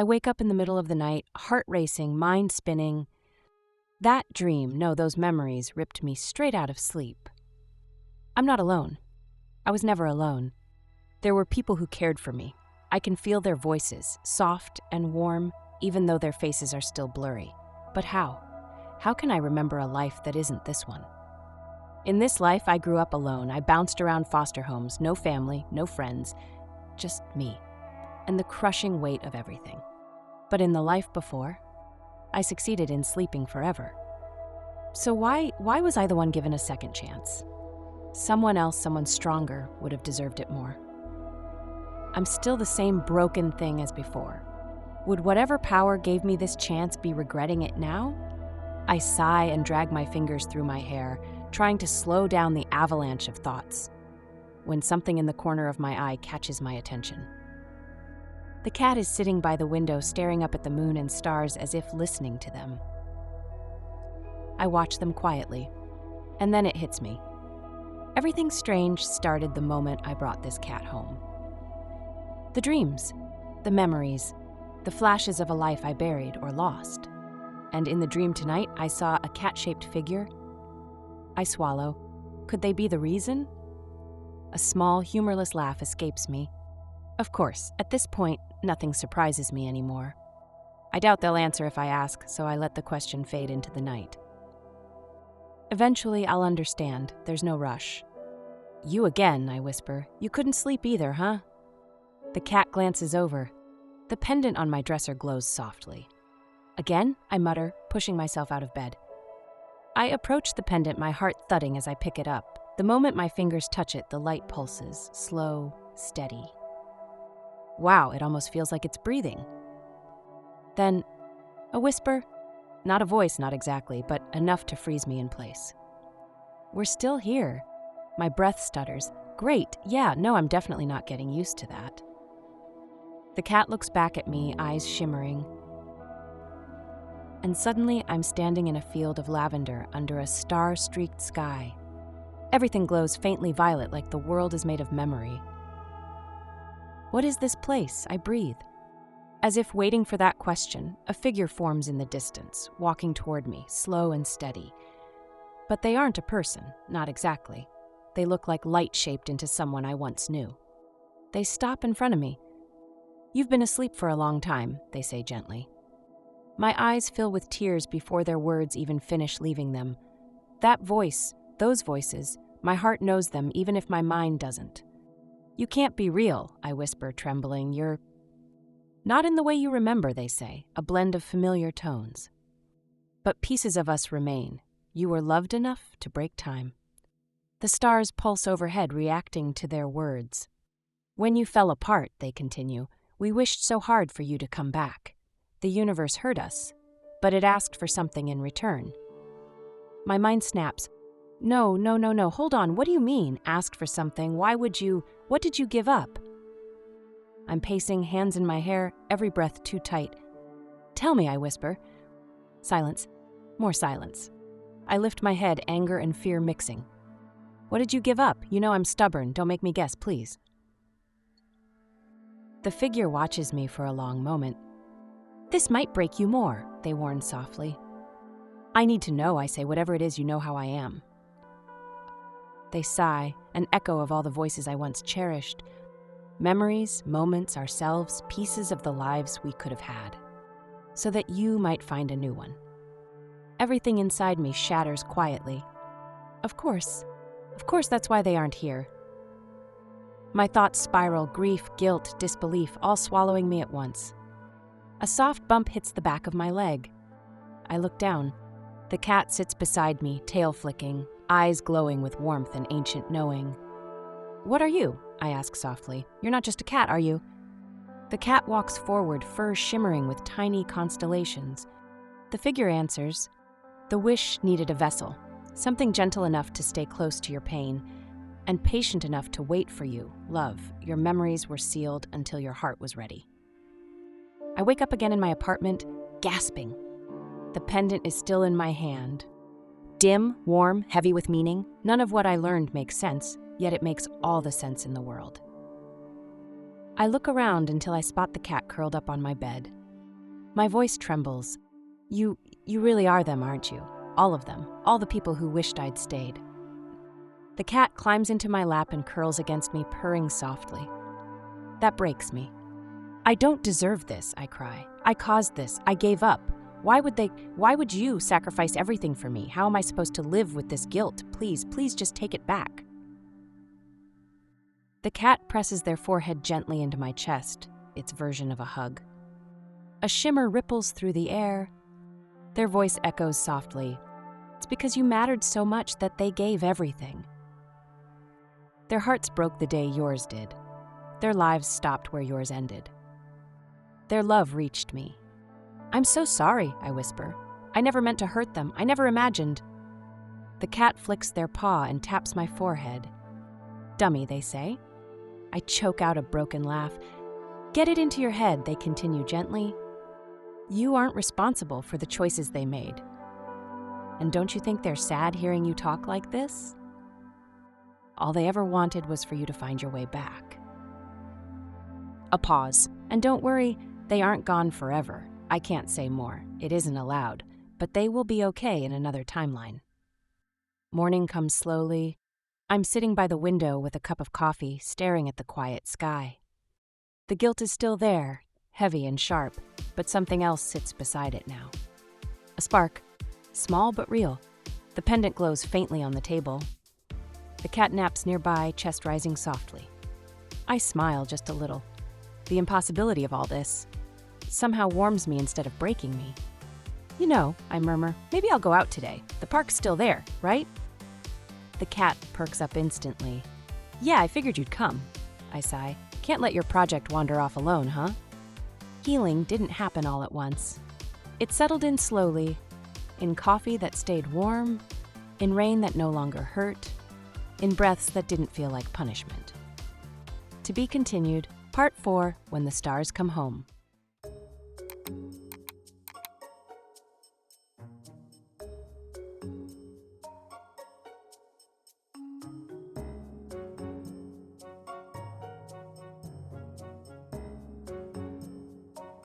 I wake up in the middle of the night, heart racing, mind spinning. That dream, no, those memories ripped me straight out of sleep. I'm not alone. I was never alone. There were people who cared for me. I can feel their voices, soft and warm, even though their faces are still blurry. But how? How can I remember a life that isn't this one? In this life, I grew up alone. I bounced around foster homes, no family, no friends, just me, and the crushing weight of everything. But in the life before, I succeeded in sleeping forever. So why was I the one given a second chance? Someone else, someone stronger, would have deserved it more. I'm still the same broken thing as before. Would whatever power gave me this chance be regretting it now? I sigh and drag my fingers through my hair, trying to slow down the avalanche of thoughts, when something in the corner of my eye catches my attention. The cat is sitting by the window, staring up at the moon and stars as if listening to them. I watch them quietly, and then it hits me. Everything strange started the moment I brought this cat home. The dreams, the memories, the flashes of a life I buried or lost. And in the dream tonight, I saw a cat-shaped figure. I swallow. Could they be the reason? A small, humorless laugh escapes me. Of course, at this point, nothing surprises me anymore. I doubt they'll answer if I ask, so I let the question fade into the night. Eventually, I'll understand. There's no rush. You again, I whisper. You couldn't sleep either, huh? The cat glances over. The pendant on my dresser glows softly. Again, I mutter, pushing myself out of bed. I approach the pendant, my heart thudding as I pick it up. The moment my fingers touch it, the light pulses, slow, steady. Wow, it almost feels like it's breathing. Then, a whisper. Not a voice, not exactly, but enough to freeze me in place. We're still here. My breath stutters. Great, yeah, no, I'm definitely not getting used to that. The cat looks back at me, eyes shimmering. And suddenly, I'm standing in a field of lavender under a star-streaked sky. Everything glows faintly violet, like the world is made of memory. What is this place? I breathe. As if waiting for that question, a figure forms in the distance, walking toward me, slow and steady. But they aren't a person, not exactly. They look like light shaped into someone I once knew. They stop in front of me. You've been asleep for a long time, they say gently. My eyes fill with tears before their words even finish leaving them. That voice, those voices, my heart knows them even if my mind doesn't. You can't be real, I whisper, trembling. You're not in the way you remember, they say, a blend of familiar tones. But pieces of us remain. You were loved enough to break time. The stars pulse overhead, reacting to their words. When you fell apart, they continue, we wished so hard for you to come back. The universe heard us, but it asked for something in return. My mind snaps. No, hold on, what do you mean, asked for something? What did you give up? I'm pacing, hands in my hair, every breath too tight. Tell me, I whisper. Silence. More silence. I lift my head, anger and fear mixing. What did you give up? You know I'm stubborn. Don't make me guess, please. The figure watches me for a long moment. This might break you more, they warn softly. I need to know, I say, whatever it is, you know how I am. They sigh, an echo of all the voices I once cherished. Memories, moments, ourselves, pieces of the lives we could have had. So that you might find a new one. Everything inside me shatters quietly. Of course that's why they aren't here. My thoughts spiral, grief, guilt, disbelief, all swallowing me at once. A soft bump hits the back of my leg. I look down. The cat sits beside me, tail flicking, eyes glowing with warmth and ancient knowing. What are you? I ask softly. You're not just a cat, are you? The cat walks forward, fur shimmering with tiny constellations. The figure answers. The wish needed a vessel, something gentle enough to stay close to your pain, and patient enough to wait for you, love. Your memories were sealed until your heart was ready. I wake up again in my apartment, gasping. The pendant is still in my hand. Dim, warm, heavy with meaning. None of what I learned makes sense, yet it makes all the sense in the world. I look around until I spot the cat curled up on my bed. My voice trembles. You really are them, aren't you? All of them. All the people who wished I'd stayed. The cat climbs into my lap and curls against me, purring softly. That breaks me. I don't deserve this, I cry. I caused this. I gave up. Why would you sacrifice everything for me? How am I supposed to live with this guilt? Please just take it back. The cat presses their forehead gently into my chest, its version of a hug. A shimmer ripples through the air. Their voice echoes softly. It's because you mattered so much that they gave everything. Their hearts broke the day yours did. Their lives stopped where yours ended. Their love reached me. I'm so sorry, I whisper. I never meant to hurt them. I never imagined. The cat flicks their paw and taps my forehead. Dummy, they say. I choke out a broken laugh. Get it into your head, they continue gently. You aren't responsible for the choices they made. And don't you think they're sad hearing you talk like this? All they ever wanted was for you to find your way back. A pause. And don't worry, they aren't gone forever. I can't say more. It isn't allowed. But they will be okay in another timeline. Morning comes slowly. I'm sitting by the window with a cup of coffee, staring at the quiet sky. The guilt is still there, heavy and sharp, but something else sits beside it now. A spark, small but real. The pendant glows faintly on the table. The cat naps nearby, chest rising softly. I smile just a little. The impossibility of all this somehow warms me instead of breaking me. You know, I murmur, maybe I'll go out today. The park's still there, right? The cat perks up instantly. Yeah, I figured you'd come. I sigh. Can't let your project wander off alone, huh? Healing didn't happen all at once. It settled in slowly, in coffee that stayed warm, in rain that no longer hurt, in breaths that didn't feel like punishment. To be continued, Part 4, When the Stars Come Home.